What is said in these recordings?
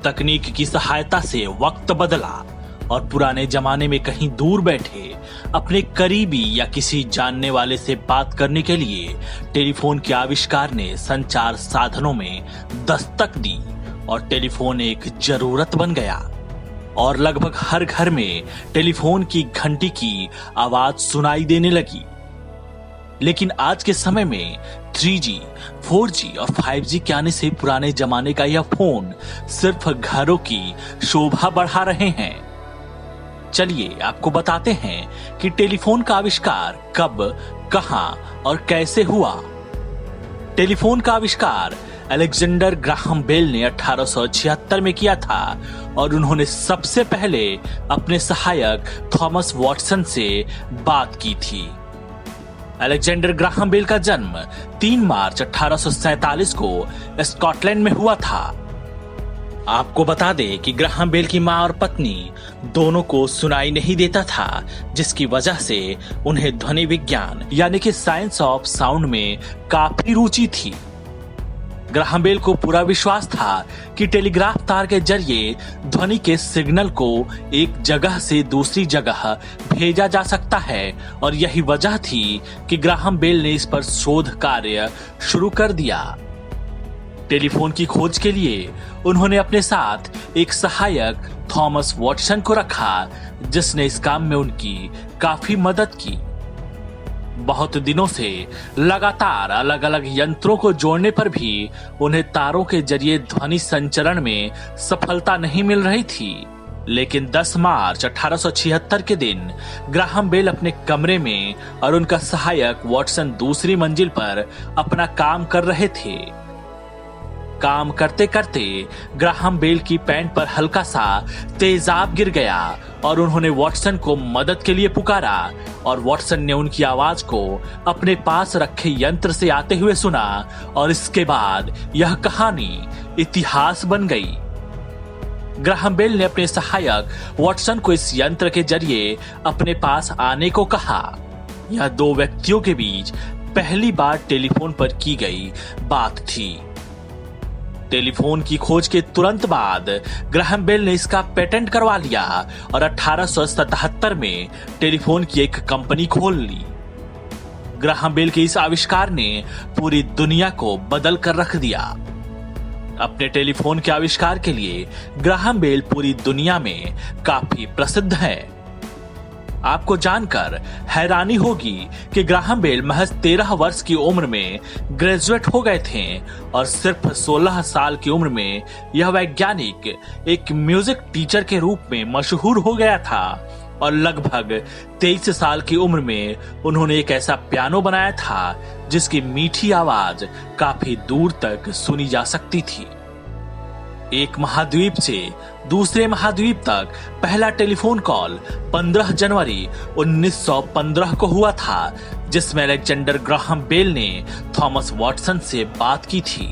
तकनीक की सहायता से वक्त बदला और पुराने जमाने में कहीं दूर बैठे अपने करीबी या किसी जानने वाले से बात करने के लिए टेलीफोन के आविष्कार ने संचार साधनों में दस्तक दी और टेलीफोन एक जरूरत बन गया और लगभग हर घर में टेलीफोन की घंटी की आवाज सुनाई देने लगी। लेकिन आज के समय में 3G, 4G और 5G के आने से पुराने जमाने का यह फोन सिर्फ घरों की शोभा बढ़ा रहे हैं। चलिए आपको बताते हैं कि टेलीफोन का आविष्कार कब, कहां और कैसे हुआ। टेलीफोन का आविष्कार अलेक्जेंडर ग्राहम बेल ने 1876 में किया था और उन्होंने सबसे पहले अपने सहायक थॉमस वॉटसन से बात की थी। अलेक्जेंडर ग्राहम बेल का जन्म 3 मार्च 1847 को स्कॉटलैंड में हुआ था। आपको बता दें कि ग्राहम बेल की मां और पत्नी दोनों को सुनाई नहीं देता था, जिसकी वजह से उन्हें ध्वनि विज्ञान यानी कि साइंस ऑफ साउंड में काफी रुचि थी। ग्राहम बेल को पूरा विश्वास था कि टेलीग्राफ तार के जरिए ध्वनि के सिग्नल को एक जगह से दूसरी जगह भेजा जा सकता है और यही वजह थी कि ग्राहम बेल ने इस पर शोध कार्य शुरू कर दिया। टेलीफोन की खोज के लिए उन्होंने अपने साथ एक सहायक थॉमस वॉटसन को रखा, जिसने इस काम में उनकी काफी मदद की। बहुत दिनों से लगातार अलग अलग यंत्रों को जोड़ने पर भी उन्हें तारों के जरिए ध्वनि संचरण में सफलता नहीं मिल रही थी। लेकिन 10 मार्च 1876 के दिन ग्राहम बेल अपने कमरे में और उनका सहायक वॉटसन दूसरी मंजिल पर अपना काम कर रहे थे। काम करते करते ग्राहम बेल की पैंट पर हल्का सा तेजाब गिर गया और उन्होंने वॉटसन को मदद के लिए पुकारा और वॉटसन ने उनकी आवाज को अपने पास रखे यंत्र से आते हुए सुना और इसके बाद यह कहानी इतिहास बन गई। ग्राहम बेल ने अपने सहायक वॉटसन को इस यंत्र के जरिए अपने पास आने को कहा। यह 2 व्यक्तियों के बीच पहली बार टेलीफोन पर की गई बात थी। टेलीफोन की खोज के तुरंत बाद ग्राहम बेल ने इसका पेटेंट करवा लिया और 1877 में टेलीफोन की एक कंपनी खोल ली। ग्राहम बेल के इस आविष्कार ने पूरी दुनिया को बदल कर रख दिया। अपने टेलीफोन के आविष्कार के लिए ग्राहम बेल पूरी दुनिया में काफी प्रसिद्ध है। आपको जानकर हैरानी होगी कि ग्राहम बेल महज 13 वर्ष की उम्र में ग्रेजुएट हो गए थे और सिर्फ 16 साल की उम्र में यह वैज्ञानिक एक म्यूजिक टीचर के रूप में मशहूर हो गया था और लगभग 23 साल की उम्र में उन्होंने एक ऐसा पियानो बनाया था जिसकी मीठी आवाज काफी दूर तक सुनी जा सकती थी। एक महाद्वीप से दूसरे महाद्वीप तक पहला टेलीफोन कॉल 15 जनवरी 1915 को हुआ था, जिसमें अलेक्जेंडर ग्राहम बेल ने थॉमस वॉटसन से बात की थी।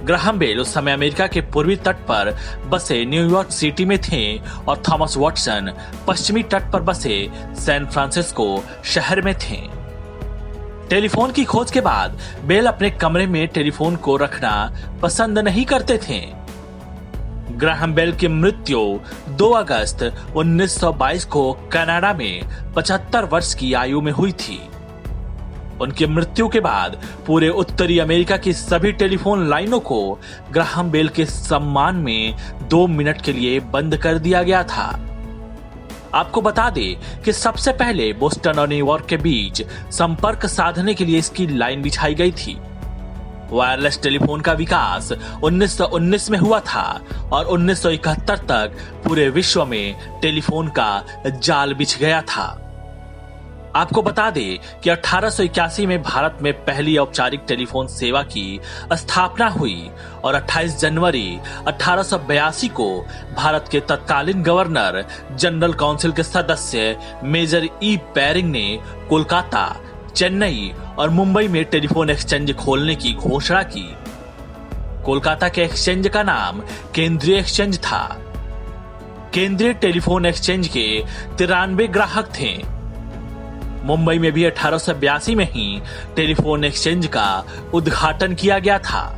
ग्राहम बेल उस समय अमेरिका के पूर्वी तट पर बसे न्यूयॉर्क सिटी में थे और थॉमस वॉटसन पश्चिमी तट पर बसे सैन फ्रांसिस्को शहर में थे। टेलीफोन की खोज के बाद बेल अपने कमरे में टेलीफोन को रखना पसंद नहीं करते थे। ग्राहम बेल की मृत्यु 2 अगस्त 1922 को कनाडा में 75 वर्ष की आयु में हुई थी। उनकी मृत्यु के बाद पूरे उत्तरी अमेरिका की सभी टेलीफोन लाइनों को ग्राहम बेल के सम्मान में 2 मिनट के लिए बंद कर दिया गया था। आपको बता दें कि सबसे पहले बोस्टन और न्यूयॉर्क के बीच संपर्क साधने के लिए इसकी लाइन बिछाई गई थी। वायरलेस टेलीफोन का विकास 1919 में हुआ था और 1971 तक पूरे विश्व में टेलीफोन का जाल बिछ गया था। आपको बता दें कि 1881 में भारत में पहली औपचारिक टेलीफोन सेवा की स्थापना हुई और 28 जनवरी 1882 को भारत के तत्कालीन गवर्नर जनरल काउंसिल के सदस्य मेजर ई बैरिंग ने कोलकाता, चेन्नई और मुंबई में टेलीफोन एक्सचेंज खोलने की घोषणा की। कोलकाता के एक्सचेंज का नाम केंद्रीय एक्सचेंज था। केंद्रीय टेलीफोन एक्सचेंज के 93 ग्राहक थे। मुंबई में भी 1882 में ही टेलीफोन एक्सचेंज का उद्घाटन किया गया था।